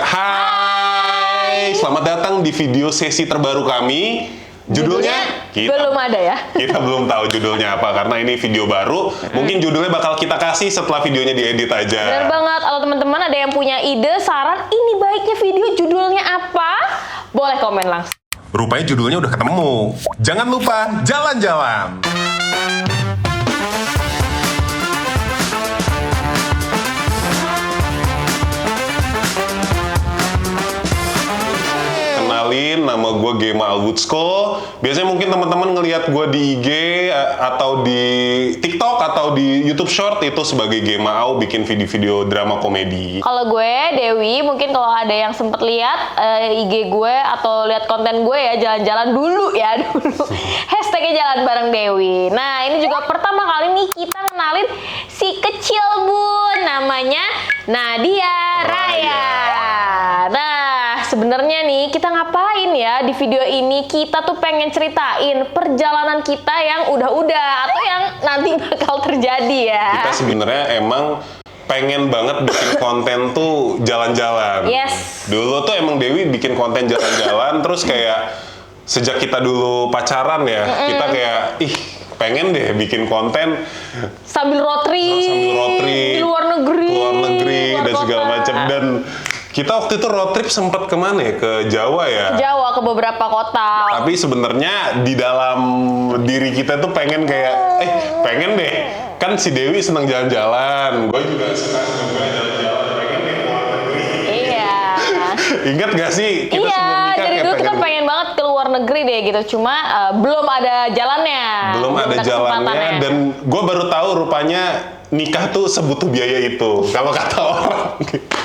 Hai, selamat datang di video sesi terbaru kami. Judulnya belum ada ya. Kita belum tahu judulnya apa karena ini video baru. Mungkin judulnya bakal kita kasih setelah videonya diedit aja. Benar banget. Kalau teman-teman ada yang punya ide, saran, ini baiknya video judulnya apa? Boleh komen langsung. Rupanya judulnya udah ketemu. Jangan lupa jalan-jalan. Kenalin, nama gue Gema Alwutsko. Biasanya mungkin teman-teman ngelihat gue di IG atau di TikTok atau di YouTube Short itu sebagai Gema Au, bikin video-video drama komedi. Kalau gue Dewi, mungkin kalau ada yang sempet lihat IG gue atau lihat konten gue ya, jalan-jalan dulu ya dulu. Hashtagnya jalan bareng Dewi. Nah, ini juga pertama kali nih kita kenalin si kecil bun, namanya Nadia Raya. Nah, sebenarnya nih kita ngapain ya di video ini? Kita tuh pengen ceritain perjalanan kita yang udah-udah atau yang nanti bakal terjadi ya. Kita sebenarnya emang pengen banget bikin konten tuh jalan-jalan. Yes. Dulu tuh emang Dewi bikin konten jalan-jalan, terus kayak sejak kita dulu pacaran ya, kita kayak pengen deh bikin konten sambil road trip di luar negeri dan segala macam. Dan kita waktu itu road trip sempat kemana ya? Ke Jawa ya? Jawa, ke beberapa kota. Tapi sebenarnya di dalam diri kita tuh pengen kayak, pengen deh. Kan si Dewi seneng jalan-jalan, gue juga suka jalan-jalan, pengen deh keluar negeri. Iya. Ingat gak sih? Kita sebelum nikah dari dulu kita pengen banget ke luar negeri deh gitu. Cuma belum ada jalannya. Belum ada jalannya, dan gue baru tahu rupanya nikah tuh sebutuh biaya itu. Kalau kata orang gitu.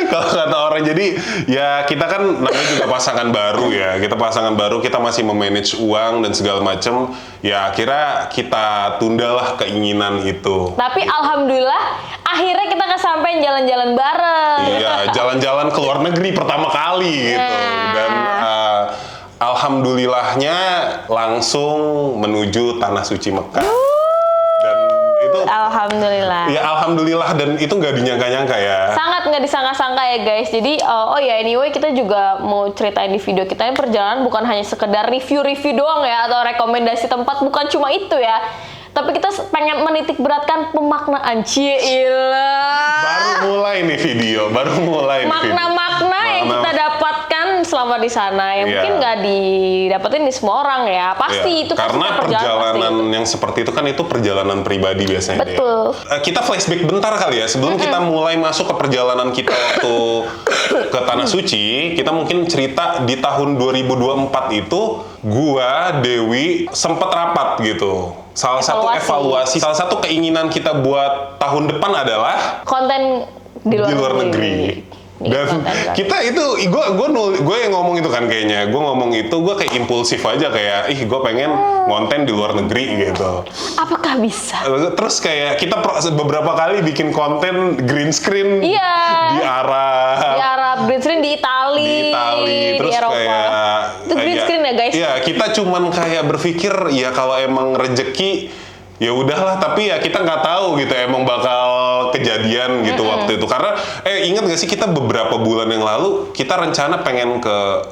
Kalau kata orang, jadi ya kita kan namanya juga pasangan baru ya. Kita pasangan baru, kita masih memanage uang dan segala macem. Ya akhirnya kita tundalah keinginan itu. Tapi alhamdulillah akhirnya kita kesampaian jalan-jalan bareng. Iya, jalan-jalan ke luar negeri pertama kali gitu. Dan alhamdulillahnya langsung menuju Tanah Suci Mekah. Dan itu alhamdulillah. Ya alhamdulillah, dan itu nggak dinyangka-nyangka ya. Sangat nggak disangka-sangka ya guys. Jadi anyway kita juga mau ceritain di video kita yang perjalanan bukan hanya sekedar review-review doang ya atau rekomendasi tempat, bukan cuma itu ya. Tapi kita pengen menitik beratkan pemaknaan Baru mulai nih video, makna-makna yang kita dapatkan selama di sana yang mungkin nggak didapetin di semua orang ya. Pasti itu karena perjalanan yang seperti itu kan itu perjalanan pribadi biasanya. Betul. Kita flashback bentar kali ya sebelum kita mulai masuk ke perjalanan kita waktu ke Tanah Suci. Kita mungkin cerita di tahun 2024 itu gua, Dewi sempet rapat gitu. Salah satu evaluasi, salah satu keinginan kita buat tahun depan adalah konten di luar negeri. Dan kita itu, gue yang ngomong itu kan kayaknya, gue ngomong itu, gue kayak impulsif aja kayak, gue pengen konten di luar negeri gitu. Apakah bisa? Terus kayak kita beberapa kali bikin konten green screen di Arab, green screen di Itali, terus di Eropa. kayak Itu green screen ya guys? Iya, kita cuman kayak berpikir ya kalau emang rezeki ya udahlah, tapi ya kita nggak tahu gitu emang bakal kejadian gitu waktu itu. Karena ingat gak sih kita beberapa bulan yang lalu kita rencana pengen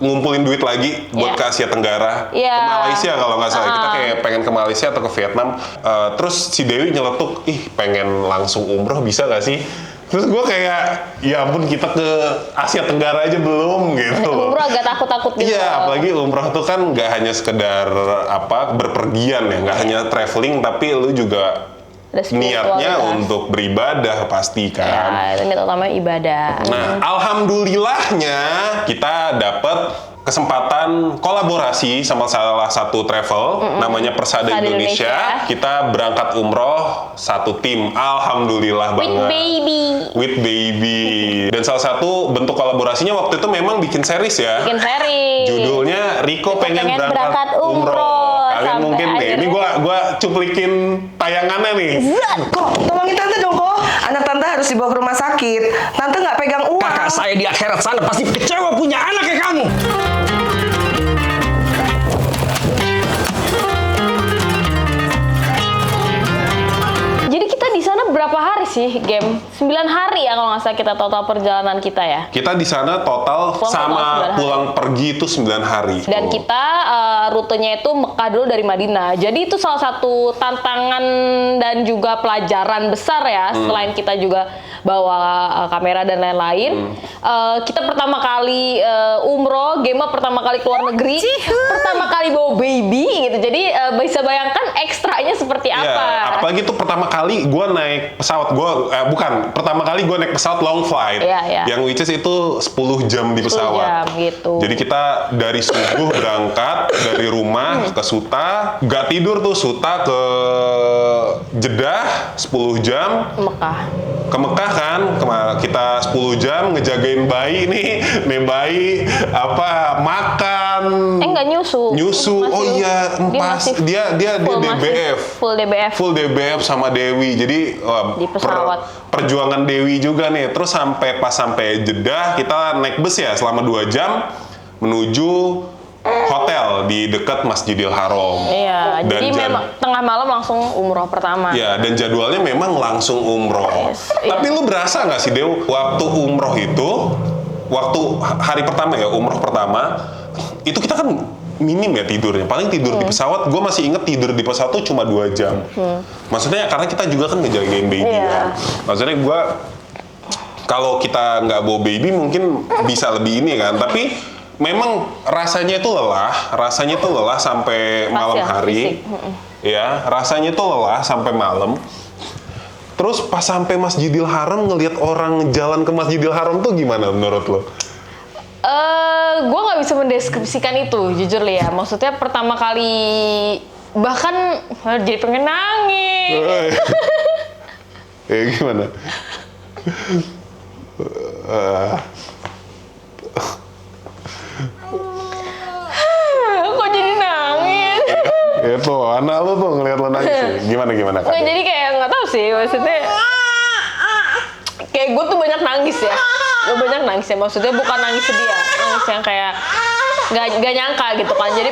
ngumpulin duit lagi buat ke Asia Tenggara, ke Malaysia kalau nggak salah. Kita kayak pengen ke Malaysia atau ke Vietnam. Terus si Dewi nyeletuk, pengen langsung umroh bisa gak sih? Terus gue kayak, ya ampun kita ke Asia Tenggara aja belum gitu. Umroh agak takut-takut gitu. Iya, apalagi umroh tuh kan nggak hanya sekedar berpergian ya, nggak hanya traveling, tapi lu juga niatnya untuk beribadah pasti kan. Ya, itu niat utama ibadah. Nah, alhamdulillahnya kita dapat kesempatan kolaborasi sama salah satu travel namanya Persada Indonesia. Kita berangkat umroh satu tim, alhamdulillah banget. With baby. Dan salah satu bentuk kolaborasinya waktu itu memang bikin series ya. Bikin series. Judulnya Riko pengen berangkat umroh. Kalian mungkin nih, ini gua cuplikin tayangannya nih. Kok, tolongin tante dong kok. Anak tante harus dibawa ke rumah sakit. Tante nggak pegang uang. Kakak saya di akhirat sana pasti kecewa punya anak kayak kamu. Jadi kita di sana berapa hari hari sih game? 9 hari ya kalau nggak salah kita total perjalanan kita ya. Kita di sana total Pulang sama total 9 hari. pulang pergi itu 9 hari. Dan kita rutenya itu Mekah dulu dari Madinah. Jadi itu salah satu tantangan dan juga pelajaran besar ya. Selain kita juga bawa kamera dan lain-lain. Kita pertama kali umroh, Gema pertama kali keluar negeri, pertama kali bawa baby gitu. Jadi bisa bayangkan ekstranya seperti apa. Ya, apalagi tuh pertama kali gue naik pesawat. Pertama kali gue naik pesawat long flight. Iya. Yang which is itu 10 jam di 10 pesawat. jam, gitu. Jadi kita dari subuh berangkat dari rumah ke Suta, nggak tidur tuh Suta ke Jeddah 10 jam. Mekah. Ke Mekah kan, kita 10 jam ngejagain bayi nih bayi makan. Nggak nyusu. Nyusu, Masih- oh iya, dia full DBF. Full DBF. Full DBF sama Dewi, jadi Di pesawat. perjuangan Dewi juga nih. Terus pas sampai Jeddah kita naik bus ya selama 2 jam menuju hotel di dekat Masjidil Haram. Iya, Dan jadi memang tengah malam langsung umroh pertama. Ya, dan jadwalnya memang langsung umroh. Yes, Tapi lu berasa nggak sih, Dew, waktu umroh itu, waktu hari pertama ya, umroh pertama, itu kita kan minim ya tidurnya. Paling tidur di pesawat, gue masih inget tidur di pesawat tuh cuma 2 jam. Maksudnya karena kita juga kan ngejagain baby Iya. kan. Maksudnya gue, kalau kita nggak bawa baby mungkin bisa lebih ini kan. Tapi memang rasanya itu lelah sampai malam ya, hari. Ya, rasanya itu lelah sampai malam. Terus pas sampai Masjidil Haram ngelihat orang jalan ke Masjidil Haram tuh gimana menurut lo? Gue nggak bisa mendeskripsikan itu, jujur li ya. Maksudnya pertama kali bahkan jadi pengen nangis. Gimana? Kok jadi nangis? Itu anak lo tuh ngelihat lo nangis sih. Gimana Nggak, jadi kayak nggak tahu sih, maksudnya kayak gue tuh banyak nangis ya. Gue banyak nangis ya, maksudnya bukan nangis sedih ya, nangis yang kayak nggak nyangka gitu kan. Jadi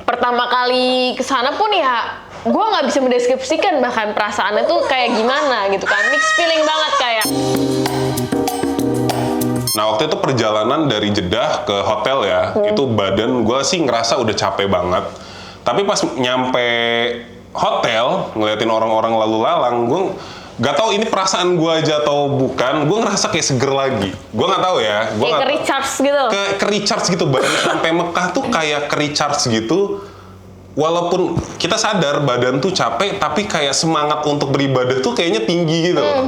pertama kali kesana pun ya gue nggak bisa mendeskripsikan bahkan perasaannya tuh kayak gimana gitu kan, mixed feeling banget kayak. Nah, waktu itu perjalanan dari Jeddah ke hotel ya, itu badan gue sih ngerasa udah capek banget. Tapi pas nyampe hotel, ngeliatin orang-orang lalu lalang, gue gak tahu ini perasaan gue aja atau bukan, gue ngerasa kayak seger lagi. Gue gak tahu ya. Kayak ke-recharge gitu. Ke-recharge gitu, badan sampai Mekah tuh kayak ke-recharge gitu. Walaupun kita sadar badan tuh capek, tapi kayak semangat untuk beribadah tuh kayaknya tinggi gitu loh.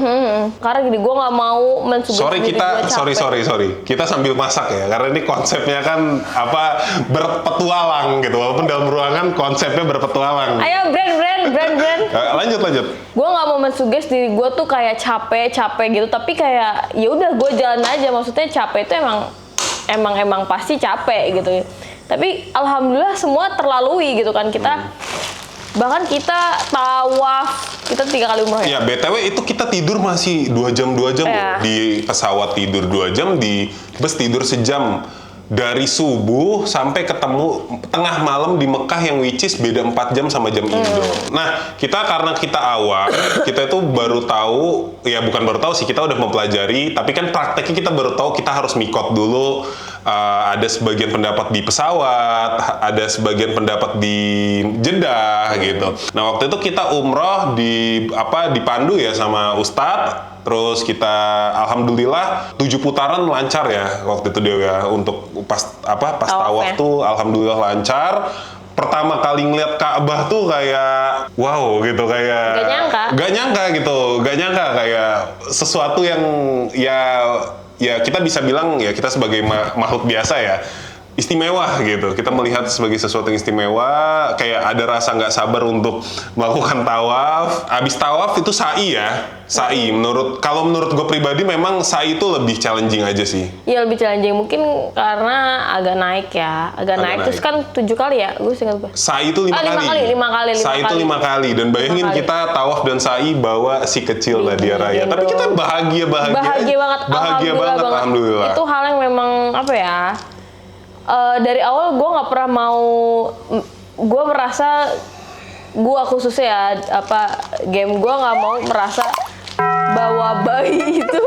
Karena gini, gue nggak mau mensugesti diri gue capek. Sorry. Kita sambil masak ya, karena ini konsepnya kan berpetualang gitu. Walaupun dalam ruangan konsepnya berpetualang. Ayo brand. Lanjut. Gue nggak mau mensugesti diri gue tuh kayak capek gitu, tapi kayak ya udah gue jalan aja. Maksudnya capek itu emang pasti capek gitu. Tapi alhamdulillah semua terlalui gitu kan. Bahkan kita tawaf, kita 3 kali umroh ya. Ya, BTW itu kita tidur masih 2 jam loh. Di pesawat tidur 2 jam, di bus tidur sejam. Dari subuh sampai ketemu tengah malam di Mekah yang which is beda 4 jam sama jam Indo. Nah, karena kita awam, kita itu baru tahu, ya bukan baru tahu sih, kita udah mempelajari, tapi kan prakteknya kita baru tahu kita harus mikot dulu. Ada sebagian pendapat di pesawat, ada sebagian pendapat di Jeddah gitu. Nah, waktu itu kita umroh dipandu ya sama Ustadz. Terus kita alhamdulillah 7 putaran lancar ya waktu itu dia ya, untuk pas tawaf ya. tuh alhamdulillah lancar. Pertama kali ngeliat Ka'bah tuh kayak wow gitu, kayak gak nyangka kayak sesuatu yang ya kita bisa bilang ya kita sebagai makhluk biasa ya istimewa gitu. Kita melihat sebagai sesuatu yang istimewa, kayak ada rasa nggak sabar untuk melakukan tawaf. Abis tawaf itu sa'i ya. Sa'i, kalau menurut gue pribadi memang sa'i itu lebih challenging aja sih. Iya, lebih challenging mungkin karena agak naik ya. Agak naik terus kan 7 kali ya. Gue ingat gue. Sa'i itu 5 kali. 5 kali. Sa'i itu 5 kali. Dan bayangin kita tawaf dan sa'i bawa si kecil Nadia Raya. Tapi kita bahagia banget. Bahagia banget. Alhamdulillah. Itu hal yang memang apa ya? Dari awal gue nggak pernah mau, gue merasa gua khususnya ya, game gua nggak mau merasa bawa bayi itu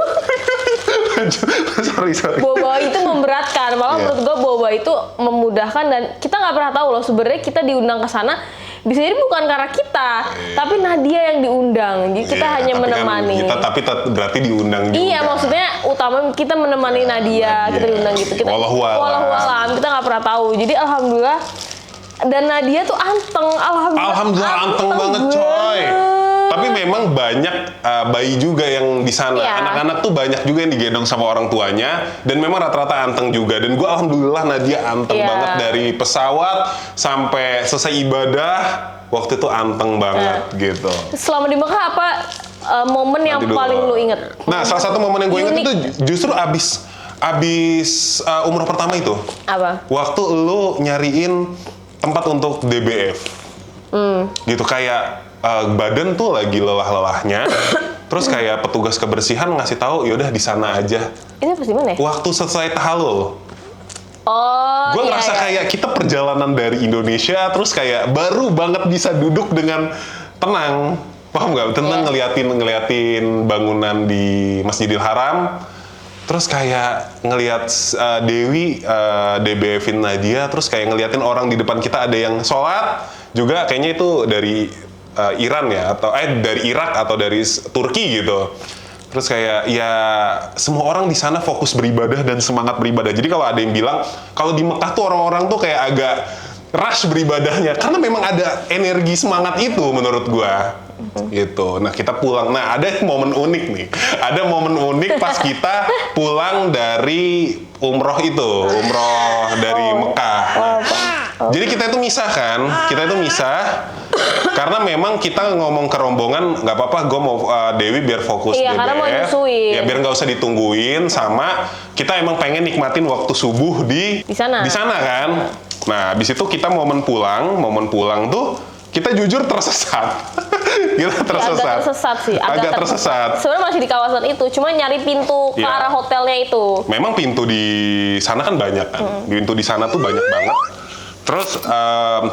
sorry. bawa bayi itu memberatkan, malah menurut gua bawa bayi itu memudahkan, dan kita nggak pernah tahu loh sebenarnya kita diundang ke sana bisa jadi bukan karena kita, tapi Nadia yang diundang, jadi kita hanya tapi menemani. Kan berarti diundang juga. Iya, maksudnya utama kita menemani Nadia, kita diundang gitu. Kita walau kita nggak pernah tahu. Jadi alhamdulillah, dan Nadia tuh anteng, Alhamdulillah anteng banget coy. Tapi memang banyak bayi juga yang di sana. Iya. Anak-anak tuh banyak juga yang digendong sama orang tuanya, dan memang rata-rata anteng juga. Dan gue alhamdulillah Nadia anteng Iya. banget dari pesawat sampai selesai ibadah. Waktu itu anteng banget gitu. Selama di Mekah apa momen yang Nanti dulu. paling lu inget? Nah, salah satu momen yang gue inget Unik. itu justru abis umroh pertama itu. Apa? Waktu lu nyariin tempat untuk DBF. Gitu, kayak badan tuh lagi lelah-lelahnya. Terus kayak petugas kebersihan ngasih tahu, yaudah di sana aja. Ini pas di mana ya? Waktu selesai tahallul. Oh, Gue iya, ngerasa iya. kayak kita perjalanan dari Indonesia, terus kayak baru banget bisa duduk dengan tenang. Paham nggak? Tenang ngeliatin bangunan di Masjidil Haram. Terus kayak ngeliat Dewi DBF-in Nadia, terus kayak ngeliatin orang di depan kita ada yang sholat juga, kayaknya itu dari Iran ya, atau dari Irak atau dari Turki gitu. Terus kayak ya semua orang di sana fokus beribadah dan semangat beribadah. Jadi kalau ada yang bilang kalau di Mekah tuh orang-orang tuh kayak agak rush beribadahnya, karena memang ada energi semangat itu menurut gua. Gitu. Nah, kita pulang. Nah, ada momen unik nih. Ada momen unik pas kita pulang dari umroh itu, umroh dari Mekah. Jadi kita itu misah kan? Kita itu misah karena memang kita ngomong ke rombongan, nggak apa-apa, gue mau Dewi biar fokus Iya, karena mau DBF. nyusuin. Ya biar nggak usah ditungguin, sama kita emang pengen nikmatin waktu subuh di sana. Di sana kan. Nah, habis itu kita momen pulang tuh kita jujur tersesat. Kita tersesat. Agak tersesat sih. Agak tersesat. Sebenarnya masih di kawasan itu, cuma nyari pintu ke Iya. arah hotelnya itu. Memang pintu di sana kan banyak kan. Pintu di sana tuh banyak banget. Terus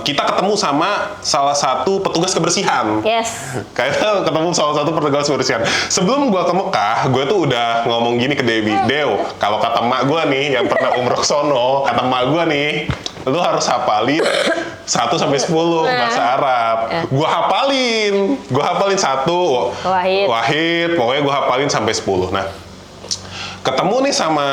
kita ketemu sama salah satu petugas kebersihan. Yes. Kayak ketemu salah satu petugas kebersihan. Sebelum gua ke Mekah, gua tuh udah ngomong gini ke Dewi, Dew, kalau kata emak gua nih yang pernah umroh sono, kata emak gua nih, lu harus hafalin 1 sampai 10 bahasa Arab. Gua hafalin 1. Wahid, pokoknya gua hafalin sampai 10. Nah, ketemu nih sama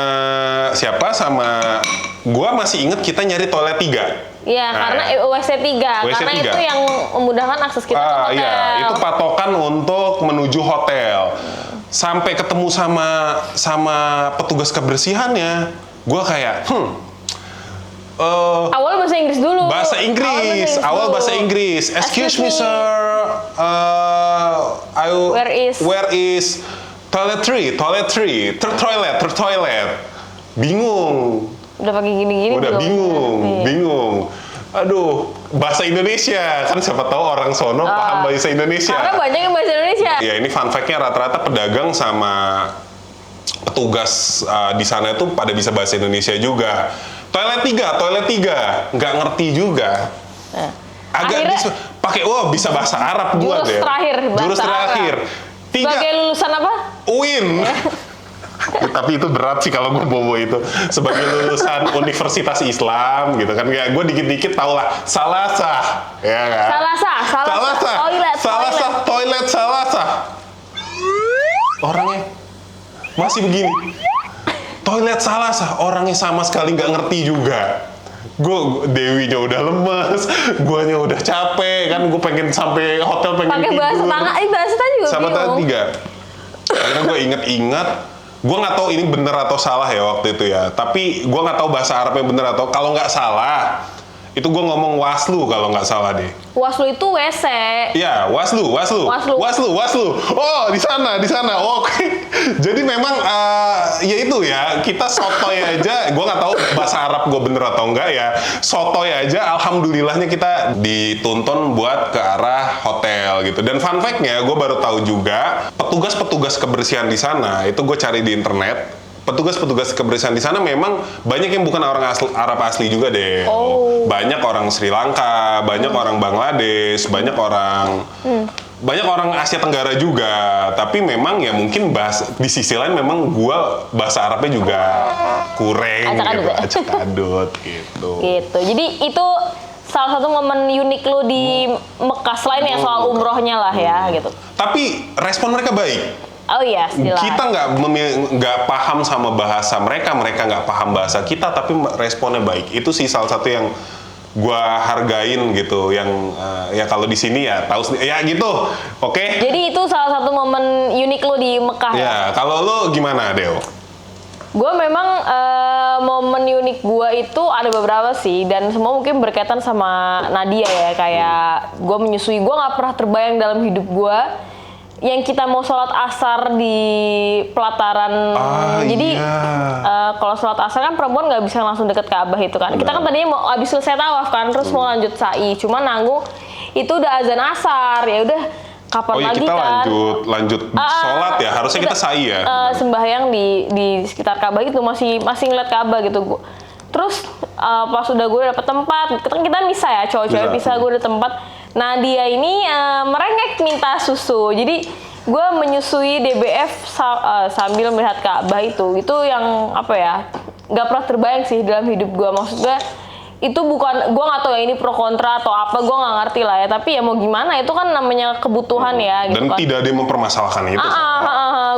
siapa? Sama gua masih inget kita nyari toilet 3. Iya, Nah, karena WC 3. WC Karena 3. itu yang memudahkan akses kita ke hotel. Iya, itu patokan untuk menuju hotel. Sampai ketemu sama petugas kebersihannya, gua kayak, Awalnya bahasa Inggris dulu. Awal bahasa Inggris. Excuse me, sir. Where is toilet 3? Toilet. Bingung. Udah pakai gini-gini. Udah belum? bingung. Aduh, bahasa Indonesia. Kan siapa tahu orang sono paham bahasa Indonesia. Karena banyak yang bahasa Indonesia. Ya, ini fun fact-nya rata-rata pedagang sama petugas di sana itu pada bisa bahasa Indonesia juga. Toilet 3, nggak ngerti juga. Agak Akhirnya- pakai bisa bahasa Arab gua Jurus deh. terakhir, bahasa Jurus terakhir. Arab. 3 Sebagai lulusan apa? UIN. Tapi itu berat sih kalau gue bobo itu. Sebagai lulusan Universitas Islam gitu kan. Kayak gue dikit-dikit tau lah. Salasah. Ya kan? Salasah. Toilet. Orangnya masih begini. Toilet Salasah. Orangnya sama sekali nggak ngerti juga. Dewinya udah lemes, guanya udah capek kan, gue pengen sampai hotel pengen Pakai tidur. bahasa tangan, bahasa tadi juga Sama bingung. 3. Akhirnya gue inget-inget, gue nggak tahu ini bener atau salah ya waktu itu ya. Tapi gue nggak tahu bahasa Arabnya bener atau, kalau nggak salah, itu gue ngomong waslu kalau nggak salah deh. Waslu itu WC. Ya, waslu. Oh, di sana. Oke. Jadi memang ya itu ya, kita sotoy aja. Gue nggak tahu bahasa Arab gue bener atau enggak ya. Sotoy aja. Alhamdulillahnya kita dituntun buat ke arah hotel gitu. Dan fun fact-nya, gue baru tahu juga petugas kebersihan di sana itu gue cari di internet. petugas-petugas kebersihan di sana memang banyak yang bukan orang Arab asli juga deh. Banyak orang Sri Lanka, banyak orang Bangladesh, banyak orang Asia Tenggara juga. Tapi memang ya mungkin di sisi lain memang gua bahasa Arabnya juga kurang gitu, acak-adut gitu. Gitu. Jadi itu salah satu momen unik lu di Mekah selain yang soal umrohnya lah ya gitu. Tapi respon mereka baik. Oh iya, jelas. Kita nggak paham sama bahasa mereka nggak paham bahasa kita, tapi responnya baik. Itu sih salah satu yang gua hargain gitu. Yang ya kalau di sini ya tahu ya gitu. Oke? Jadi itu salah satu momen unik lu di Mekah ya? Ya, kalau lu gimana, Deo? Gue memang momen unik gue itu ada beberapa sih, dan semua mungkin berkaitan sama Nadia ya. Kayak gue menyusui, gue nggak pernah terbayang dalam hidup gue yang kita mau sholat asar di pelataran. Jadi kalau sholat asar kan perempuan nggak bisa langsung deket Ka'bah itu kan. Kita kan tadinya mau habis selesai tawaf kan, terus mau lanjut sa'i. Cuma nanggung itu udah azan asar, ya udah kapan lagi kita kan? lanjut sholat ya. Harusnya kita sa'i ya. Sembahyang di sekitar Ka'bah itu masih ngeliat Ka'bah gitu. Terus pas udah gue dapet tempat, kita misa ya, cowok-cowok misa, gue udah tempat. Nah dia ini merengek minta susu. Jadi gue menyusui DBF sambil melihat Ka'bah itu yang apa ya, nggak pernah terbayang sih dalam hidup gue. Maksud gue itu bukan, gue nggak tahu ya ini pro kontra atau apa, gue nggak ngerti lah ya. Tapi ya mau gimana, itu kan namanya kebutuhan ya. Gitu dan kan. Tidak ada yang mempermasalahkan itu.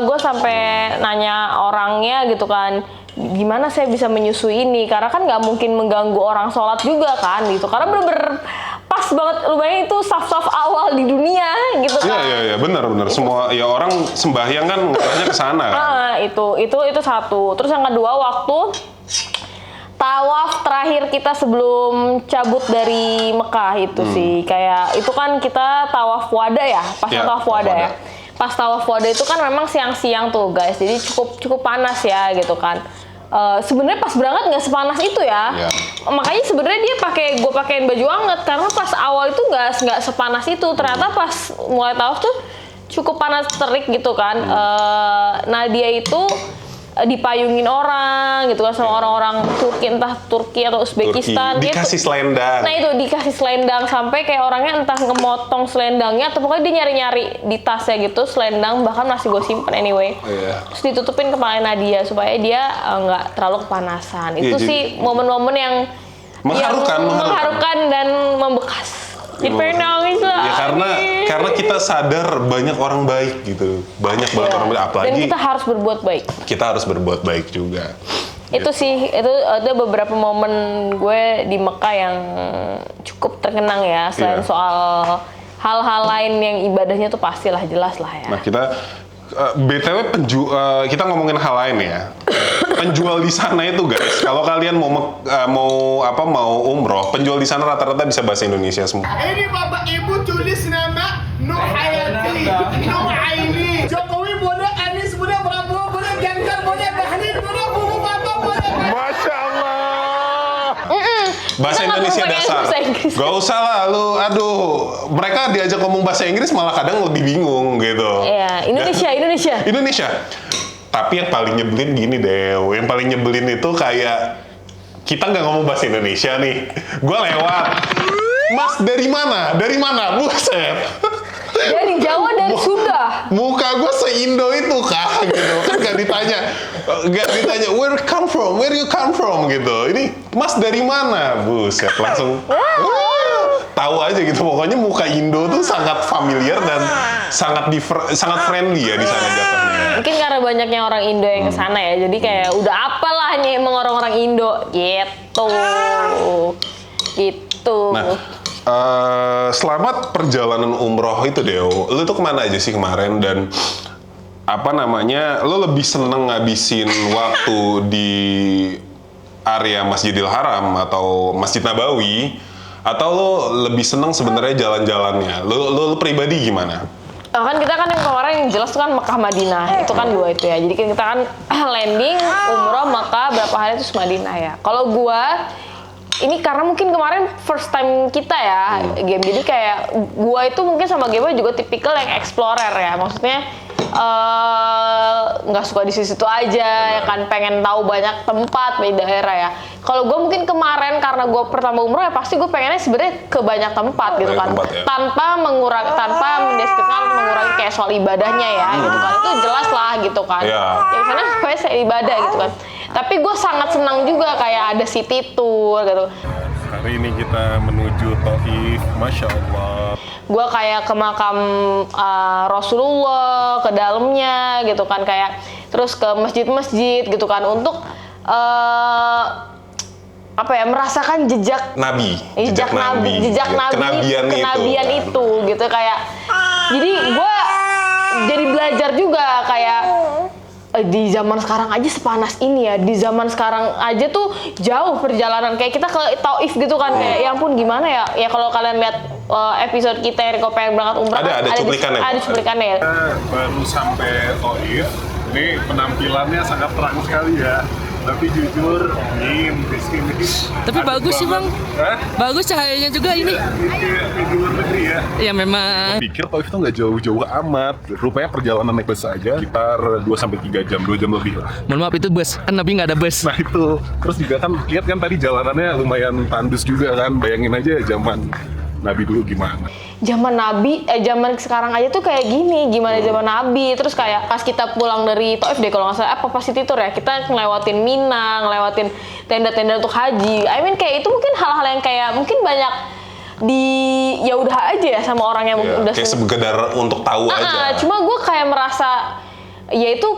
Gue sampai nanya orangnya gitu kan, gimana saya bisa menyusui ini, karena kan nggak mungkin mengganggu orang sholat juga kan gitu, karena bener-bener pas banget, lumayan itu saf-saf awal di dunia gitu kan. Iya benar semua ya orang sembahyang kan ngarahnya ke sana kan. Itu satu. Terus yang kedua, waktu tawaf terakhir kita sebelum cabut dari Mekah itu sih, kayak itu kan kita tawaf wada ya, tawaf wada ya. Pas tawaf wada itu kan memang siang-siang tuh guys, jadi cukup panas ya gitu kan. Sebenarnya pas berangkat nggak sepanas itu ya. Makanya sebenarnya gue pakein baju hangat karena pas awal itu nggak sepanas itu. Ternyata pas mulai tawaf tuh cukup panas terik gitu kan. Nadia itu dipayungin orang gitu kan sama orang-orang Turki, entah Turki atau Uzbekistan. Dikasih selendang. Nah itu dikasih selendang sampai kayak orangnya entah ngemotong selendangnya atau pokoknya dia nyari-nyari di tasnya gitu selendang, bahkan masih gue simpen anyway. Terus ditutupin kepala Nadia supaya dia nggak terlalu kepanasan. Itu sih momen-momen yang mengharukan dan membekas. Jadi pengen nangis lah. Ya karena kita sadar banyak orang baik gitu. Banyak banget orang baik, apalagi dan kita harus berbuat baik. Kita harus berbuat baik juga. Itu sih, itu ada beberapa momen gue di Mekah yang cukup terkenang ya. Selain soal hal-hal lain yang ibadahnya tuh pastilah jelas lah ya. Nah kita BTW kita ngomongin hal lain ya. Penjual di sana itu guys, kalau kalian mau umroh, penjual di sana rata-rata bisa bahasa Indonesia semua. Ini Bapak Ibu tulis nama Nur Hayati, Nur Aini, Jokowi boleh, Anies boleh, Prabowo boleh, Ganjar boleh, Bahlil boleh, Bubu Bapak boleh. Masya Allah. Bahasa Indonesia dasar. Gak usah lah lu, aduh. Mereka diajak ngomong bahasa Inggris malah kadang lebih bingung gitu. Iya, Indonesia. Tapi yang paling nyebelin gini deh, yang paling nyebelin itu kayak kita nggak ngomong bahasa Indonesia nih, gue lewat, Mas dari mana? Buset. Dari Jawa, dari Sunda. Muka gue se-Indo itu kah gitu, kan gak ditanya where you come from gitu. Ini Mas dari mana? Buset, langsung tahu aja gitu. Pokoknya muka Indo tuh sangat familiar dan sangat friendly ya di sana jatuhnya. Mungkin karena banyaknya orang Indo yang kesana ya, jadi kayak udah apalah nih emang orang-orang Indo gitu. Nah, selamat perjalanan umroh itu Deo. Lu tuh kemana aja sih kemarin, dan lu lebih seneng ngabisin waktu di area Masjidil Haram atau Masjid Nabawi, atau lu lebih seneng sebenarnya jalan-jalannya? Lu pribadi gimana? Kan kita kan yang kemarin yang jelas tuh kan Mekah Madinah, itu kan dua itu ya. Jadi kita kan landing umroh Mekah berapa hari terus Madinah ya. Kalau gua ini karena mungkin kemarin first time kita ya game, jadi kayak gua itu mungkin sama Gema juga tipikal yang explorer ya. Maksudnya nggak suka di situ aja, ya kan, pengen tahu banyak tempat di daerah ya. Kalau gue mungkin kemarin karena gue pertama umroh ya pasti gue pengennya sebenarnya ke banyak tempat gitu kan, tempat, ya. tanpa mendeskripsikan atau mengurangi kayak soal ibadahnya ya gitu kan, itu jelas lah gitu kan. Iya. Ya karena supaya saya ibadah gitu kan. Tapi gue sangat senang juga kayak ada city tour gitu. Hari ini kita menuju Taif, Masya Allah. Gue kayak ke makam Rasulullah, ke dalamnya gitu kan, kayak terus ke masjid-masjid gitu kan untuk merasakan jejak Nabi, kenabian kan. itu gitu kayak. Jadi gue jadi belajar juga kayak di zaman sekarang aja sepanas ini ya, di zaman sekarang aja tuh jauh perjalanan, kayak kita ke Taif gitu kan, kayak ya ampun gimana ya, ya kalau kalian lihat episode kita yang pengen berangkat umrah ada cuplikannya, ada cuplikannya ya. Baru sampai Taif, ini penampilannya sangat terang sekali ya. Tapi jujur, di sini. Tapi bagus sih bang, bagus cahayanya juga ini. Kayak di luar negeri ya. Ya memang. Pikir Taif itu nggak jauh-jauh amat. Rupanya perjalanan naik bus aja sekitar 2-3 jam, 2 jam lebih lah. Mohon maaf itu bus, kan Nabi nggak ada bus. Nah itu, terus juga kan lihat kan tadi jalanannya lumayan tandus juga kan. Bayangin aja zaman Nabi dulu gimana. Zaman sekarang aja tuh kayak gini, gimana zaman Nabi. Terus kayak pas kita pulang dari Taif deh kalau nggak salah, pas City Tour ya, kita ngelewatin Mina, ngelewatin tenda-tenda untuk haji. I mean kayak itu mungkin hal-hal yang kayak mungkin banyak ya udah aja ya sama orang yang udah kayak sekedar untuk tahu aja. Cuma gue kayak merasa ya itu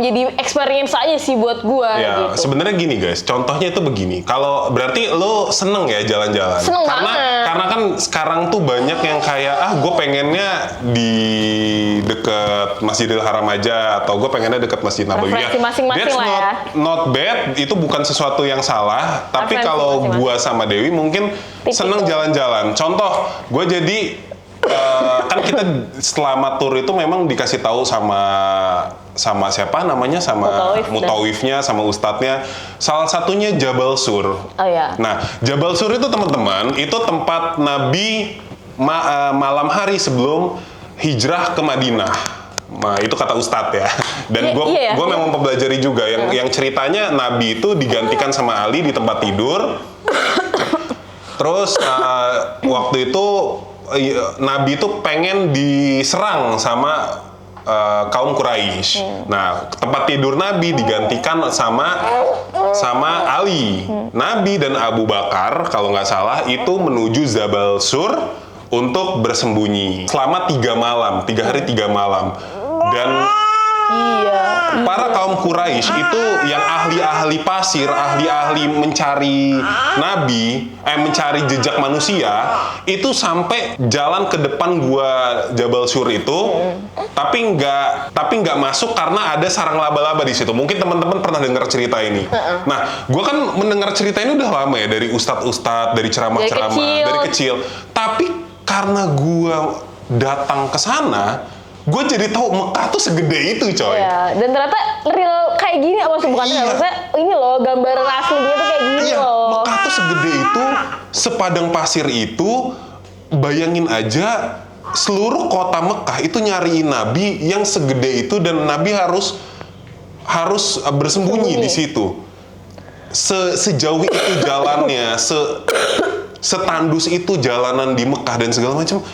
jadi experience aja sih buat gue. Ya, gitu. sebenarnya gini guys, contohnya itu begini. Kalau berarti lo seneng ya jalan-jalan. Seneng banget. Karena kan sekarang tuh banyak yang kayak gue pengennya di deket Masjidil Haram aja, atau gue pengennya deket Masjid Nabawi. Referensi masing-masing That's lah ya. not bad, itu bukan sesuatu yang salah. Tapi Referensi kalau masing-masing. gue sama Dewi mungkin seneng jalan-jalan. Contoh, gue jadi kan kita selama tour itu memang dikasih tahu sama siapa namanya, sama mutawifnya, sama ustadznya. Salah satunya Jabal Sur. Oh ya. Nah, Jabal Sur itu teman-teman, itu tempat Nabi malam hari sebelum hijrah ke Madinah. Nah, itu kata ustadz ya. Dan Iya, gue memang mempelajari juga yang ceritanya Nabi itu digantikan sama Ali di tempat tidur. Terus waktu itu Nabi itu pengen diserang sama kaum Quraisy. Nah, tempat tidur Nabi digantikan sama Ali. Nabi dan Abu Bakar kalau nggak salah itu menuju Jabal Sur untuk bersembunyi selama 3 hari 3 malam. Dan para kaum Quraisy itu yang ahli-ahli pasir, ahli-ahli mencari Nabi, mencari jejak manusia, itu sampai jalan ke depan gua Jabal Sur itu, tapi nggak masuk karena ada sarang laba-laba di situ. Mungkin teman-teman pernah dengar cerita ini. Nah, gua kan mendengar cerita ini udah lama ya, dari ustadz-ustadz, dari ceramah-ceramah, dari kecil. Tapi karena gua datang ke sana, gue jadi tahu Mekah tuh segede itu, coy. Iya, dan ternyata real kayak gini, bukan real, maksudnya ini loh gambaran aslinya tuh kayak gini loh. Mekah tuh segede itu, sepadang pasir itu, bayangin aja seluruh kota Mekah itu nyariin Nabi yang segede itu, dan Nabi harus bersembunyi di situ. Sejauh itu jalannya, setandus itu jalanan di Mekah dan segala macam.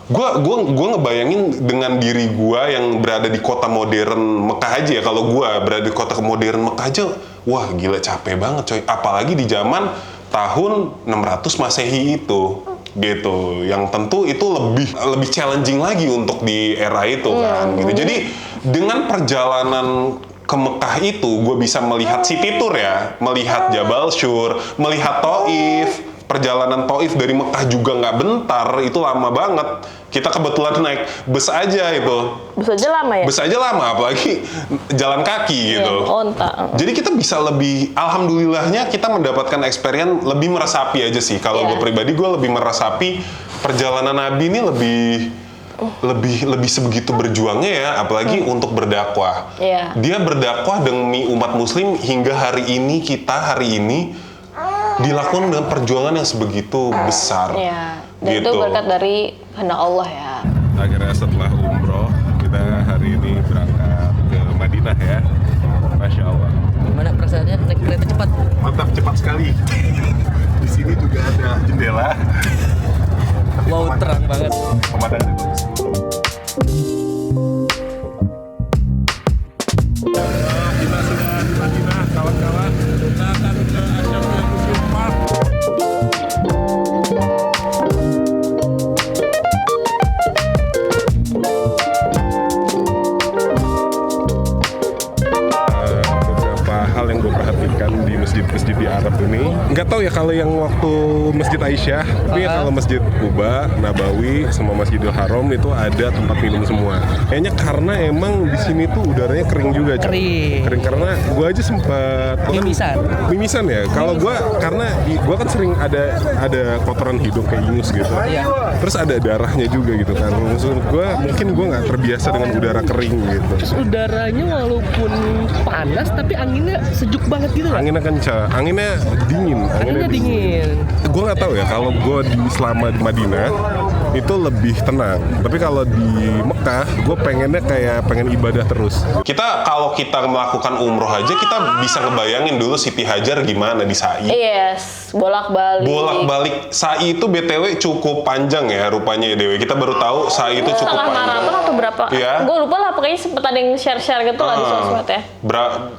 Gue ngebayangin dengan diri gue yang berada di kota modern Mekah aja ya. Kalau gue berada di kota modern Mekah aja, wah gila capek banget coy. Apalagi di zaman tahun 600 Masehi itu, gitu. Yang tentu itu lebih challenging lagi untuk di era itu kan. Gitu. Jadi dengan perjalanan ke Mekah itu, gue bisa melihat City Tour ya, melihat Jabal Sur, melihat Taif. Perjalanan Taif dari Mekah juga nggak bentar, itu lama banget. Kita kebetulan naik bus aja itu. Bus aja lama ya? Bus aja lama, apalagi jalan kaki gitu. Onta. Jadi kita bisa lebih, alhamdulillahnya kita mendapatkan experience lebih meresapi aja sih. Kalau gue pribadi, gue lebih meresapi perjalanan Nabi ini lebih sebegitu berjuangnya ya, apalagi untuk berdakwah. Dia berdakwah demi umat muslim hingga hari ini, dilakukan dengan perjuangan yang sebegitu besar. Iya. Dan gitu. itu berkat dari kehendak Allah ya. Akhirnya setelah umroh, kita hari hari ini berangkat ke Madinah ya. Masya Allah. Gimana perasaannya naik kereta cepat? Mantap, cepat sekali. Di sini juga ada jendela. Wow, terang banget. Pemandangan bagus. Kita sudah di Madinah, kawan-kawan. Kita akan ke Asia Museum Park. Beberapa hal yang gue perhatikan di masjid-masjid di Arab ini, nggak tahu ya kalau yang waktu Masjid Aisyah, tapi kalau Masjid Kuba, Nabawi, sama Masjidil Haram itu ada tempat minum semua. Kayaknya karena emang di sini tuh udaranya kering juga. Cok. Kering karena gue aja sempat mimisan ya. Kalau gue karena gue kan sering ada kotoran hidung kayak ingus gitu. Terus ada darahnya juga gitu kan. Maksud gue mungkin gue nggak terbiasa dengan udara kering gitu. Terus udaranya walaupun panas tapi anginnya sejuk banget gitu kan? Anginnya kencang, anginnya dingin. Anginnya dingin. Gue nggak tahu ya kalau gue selama di Madinah itu lebih tenang. Tapi kalau di Mekah, gue pengen ibadah terus. Kalau kita melakukan umroh aja, kita bisa ngebayangin dulu Siti Hajar gimana di Sa'i. Yes, bolak-balik. Bolak-balik Sa'i itu BTW cukup panjang ya rupanya ya Dewi. Kita baru tahu Sa'i itu cukup Setengah panjang. maraton atau berapa? Iya. Gue lupa lah, pokoknya sempet ada yang share-share gitu lah di sosmed ya.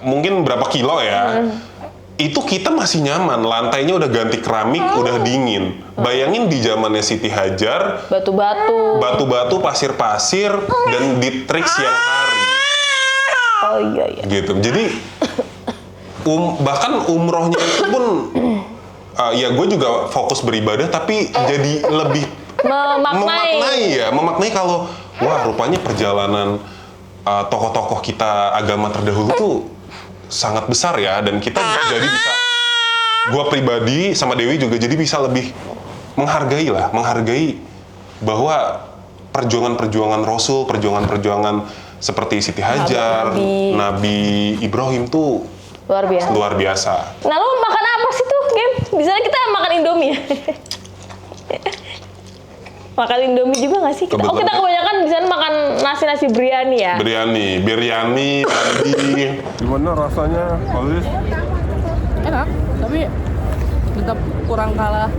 Mungkin berapa kilo ya? Itu kita masih nyaman, lantainya udah ganti keramik, udah dingin. Bayangin di zamannya Siti Hajar, batu-batu, pasir-pasir, dan di trik siang hari. Oh iya. Gitu. Jadi bahkan umrohnya itu pun ya gue juga fokus beribadah, tapi jadi lebih memaknai kalau wah rupanya perjalanan tokoh-tokoh kita agama terdahulu tuh sangat besar ya, dan kita jadi bisa, gue pribadi sama Dewi juga jadi bisa lebih menghargai bahwa perjuangan Rasul, perjuangan seperti Siti Hajar, Nabi Ibrahim tuh luar biasa. Nah, lo makan apa sih tuh, Game? Di sana kita makan Indomie. Makan Indomie juga nggak sih? Kita kebanyakan di sana makan nasi biryani ya. Biryani, mandi. Gimana rasanya, Olis? Enak, tapi tetap kurang kalah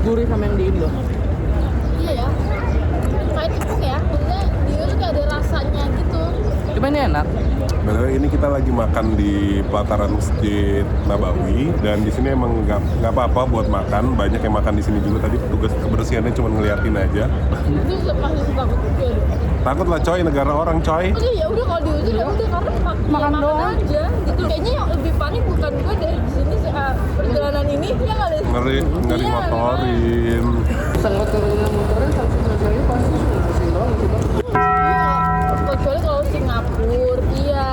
gurih sama yang di Indo. Iya ya, kayak tepung ya, maksudnya dia tuh kayak ada rasanya gitu. Cuma ini enak. Bener, ini kita lagi makan di pelataran Masjid Nabawi, dan di sini emang nggak apa-apa buat makan. Banyak yang makan di sini juga. Tadi petugas kebersihannya cuma ngeliatin aja. Itu pasti takut juga deh. Takut lah coy, negara orang coy. Oke ya udah kalau diusir ya udah karena makan doang aja gitu. Kayaknya yang lebih panik bukan gue dari di sini perjalanan ini ya nggak ada. Ngeri motorin. Kecuali kalau Singapura, iya.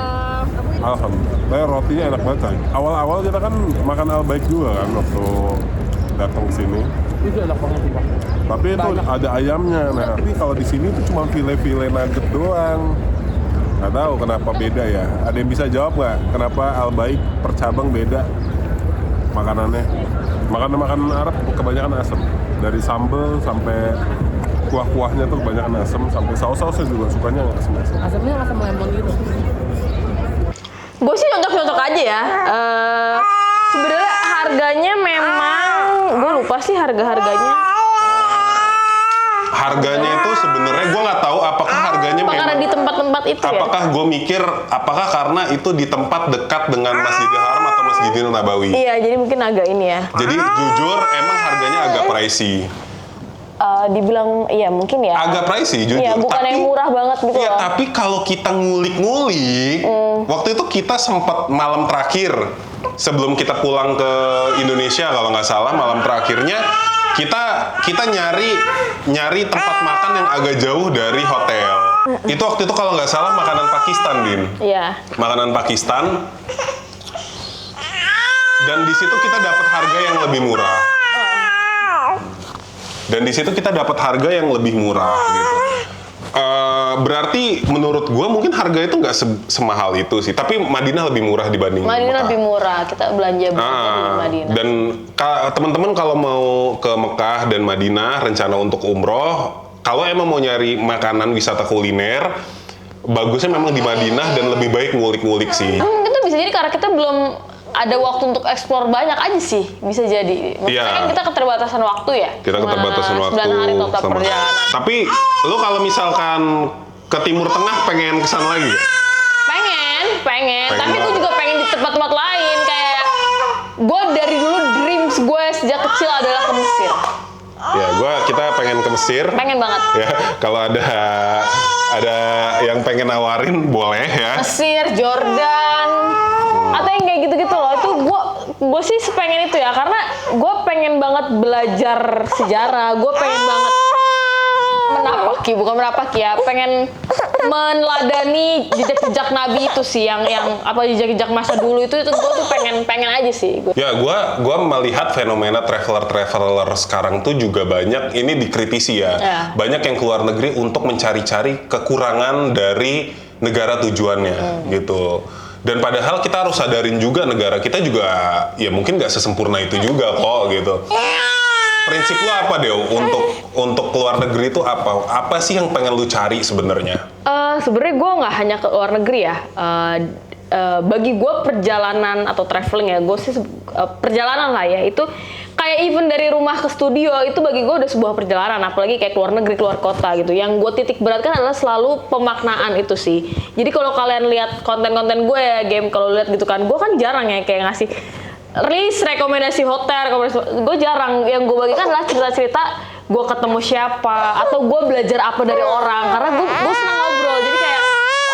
Alhamdulillah, rotinya enak banget coy. Awal-awal kita kan makan Al-Baik juga kan waktu datang ke sini. Itu enak banget sih, Pak. Tapi itu ada ayamnya. Nah, tapi kalau di sini tuh cuma file-file nugget doang. Nggak tahu kenapa beda ya. Ada yang bisa jawab nggak? Kenapa Al-Baik per cabang beda makanannya? Makanan Arab kebanyakan asam. Dari sambal sampai kuah-kuahnya tuh kebanyakan asam, sampai saus-sausnya juga sukanya asam-asam. Asamnya asam lemon gitu. Gue sih cocok-cocok aja ya. Sebenarnya harganya memang gue lupa sih harganya. Harganya itu sebenarnya gue nggak tahu apakah harganya karena di tempat-tempat itu ya. Apakah gue mikir apakah karena itu di tempat dekat dengan Masjidil Haram atau Masjidil Nabawi? Iya, jadi mungkin agak ini ya. Jadi jujur emang harganya agak pricey. Dibilang iya mungkin ya. Agak pricey jujur. Iya, bukan yang murah banget gitu Iya, loh. tapi kalau kita ngulik-ngulik, waktu itu kita sempat malam terakhir sebelum kita pulang ke Indonesia kalau nggak salah, malam terakhirnya kita nyari tempat makan yang agak jauh dari hotel. Itu waktu itu kalau nggak salah makanan Pakistan, Din. Iya. Makanan Pakistan. Dan di situ kita dapat harga yang lebih murah. Gitu. Berarti menurut gue mungkin harga itu nggak semahal itu sih. Tapi Madinah lebih murah dibanding Madinah Mekah. lebih murah, kita belanja di Madinah. Dan teman-teman kalau mau ke Mekah dan Madinah rencana untuk umroh, kalau emang mau nyari makanan wisata kuliner, bagusnya memang di Madinah dan lebih baik ngulik-ngulik sih. Itu bisa jadi karena kita belum ada waktu untuk eksplor banyak aja sih, bisa jadi. Maksudnya Iya. kan kita keterbatasan waktu ya. Kita keterbatasan Cuma waktu 9 hari total perjalanan. Tapi lu kalau misalkan ke Timur Tengah pengen kesana lagi gak? Pengen. Tapi banget. gue juga pengen di tempat-tempat lain kayak gue dari dulu dreams gue sejak kecil adalah ke Mesir. Ya, kita pengen ke Mesir. Pengen banget. Ya, kalau ada yang pengen nawarin boleh ya. Mesir, Jordan, atau yang kayak gitu-gitu loh. Itu gue sih sepengen itu ya, karena gue pengen banget belajar sejarah. Gue pengen banget menapaki ya, pengen meneladani jejak-jejak Nabi itu sih, yang apa jejak-jejak masa dulu itu gue tuh pengen aja sih. Ya, gue melihat fenomena traveler sekarang tuh juga banyak ini dikritisi ya. Banyak yang keluar negeri untuk mencari-cari kekurangan dari negara tujuannya gitu. Dan padahal kita harus sadarin juga negara kita juga ya mungkin nggak sesempurna itu juga kok gitu. Prinsip lu apa Deo untuk keluar negeri itu apa? Apa sih yang pengen lu cari sebenarnya? Sebenarnya gue nggak hanya ke luar negeri ya. Bagi gue perjalanan atau traveling ya, gue sih perjalanan lah ya. Itu kayak even dari rumah ke studio itu bagi gue udah sebuah perjalanan. Apalagi kayak keluar negeri, keluar kota gitu. Yang gue titik beratkan adalah selalu pemaknaan itu sih. Jadi kalau kalian lihat konten-konten gue ya, game kalau lihat gitu kan, gue kan jarang ya kayak ngasih list rekomendasi hotel, gue jarang. Yang gue bagikan adalah cerita-cerita gue ketemu siapa atau gue belajar apa dari orang, karena gue senang ngobrol. Jadi kayak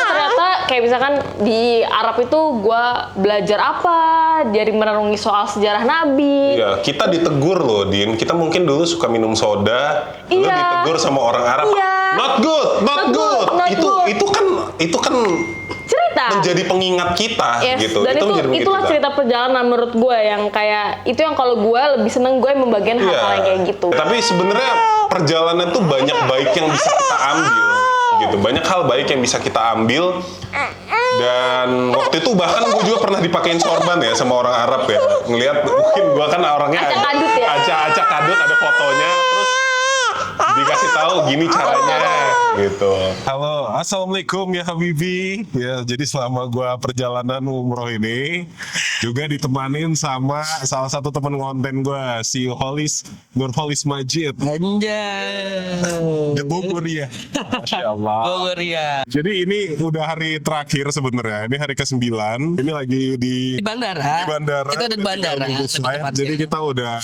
ternyata kayak misalkan di Arab itu gue belajar apa dari merenungi soal sejarah Nabi. Iya, kita ditegur loh, Din. Kita mungkin dulu suka minum soda, lu Iya. ditegur sama orang Arab. Iya. Not good. Itu kan Cerita. menjadi pengingat kita Yes, gitu. dan menjadi pengingat itulah kita. cerita perjalanan menurut gue yang kayak itu yang kalau gue lebih seneng gue membagian hal-hal yang kayak gitu. Tapi sebenarnya perjalanan tuh banyak baik yang bisa kita ambil gitu. Banyak hal baik yang bisa kita ambil. Dan waktu itu bahkan gue juga pernah dipakein sorban ya sama orang Arab ya. Ngelihat mungkin gue kan orangnya Acak kadut ya? acak kadut, ada fotonya, terus dikasih tahu gini caranya gitu. Halo, assalamualaikum ya Habibi. Ya, jadi selama gua perjalanan umroh ini juga ditemanin sama salah satu teman konten gua, si Nurholis Majid. Di Bogor ya. Masya Allah. Bogor ya. Jadi ini udah hari terakhir sebenarnya. Ini hari ke-9. Ini lagi di Bandara. di bandara. Itu ada di bandara. Jadi kita udah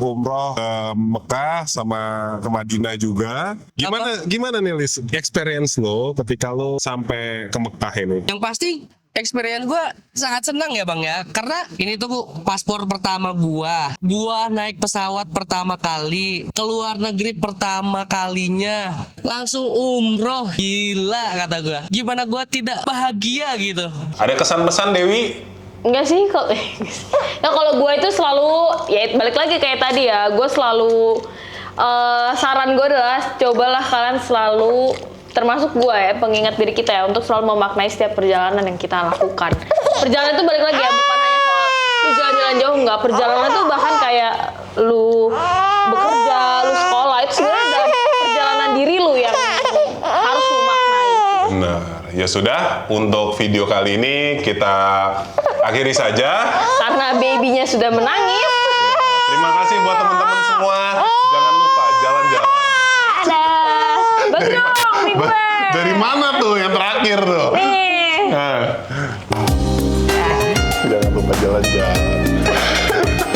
umroh ke Mekah sama ke Madinah juga. Gimana nih Lis, experience lo ketika lo sampai ke Mekah ini? Yang pasti experience gue sangat senang ya bang ya, karena ini tuh paspor pertama gua naik pesawat pertama kali, keluar negeri pertama kalinya, langsung umroh, gila kata gua. Gimana gua tidak bahagia gitu. Ada kesan-pesan Dewi? Enggak sih, kalau gue itu selalu ya balik lagi kayak tadi ya, gue selalu saran gue adalah cobalah kalian selalu, termasuk gue ya, pengingat diri kita ya, untuk selalu memaknai setiap perjalanan yang kita lakukan. Perjalanan itu balik lagi ya, bukan hanya soal lu jalan-jalan jauh, enggak. Perjalanan itu bahkan kayak lu bekerja, lu sekolah, itu sebenarnya dalam perjalanan diri lu yang harus lu maknai. Benar. Ya sudah, untuk video kali ini kita akhiri saja. Karena babynya sudah menangis. Terima kasih buat teman-teman semua. Jangan lupa jalan-jalan. Ada. Bagi dong nih gue. Dari mana tuh yang terakhir tuh? Nih. Nah. Jangan lupa jalan-jalan.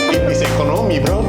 Ini bisa ekonomi, bro.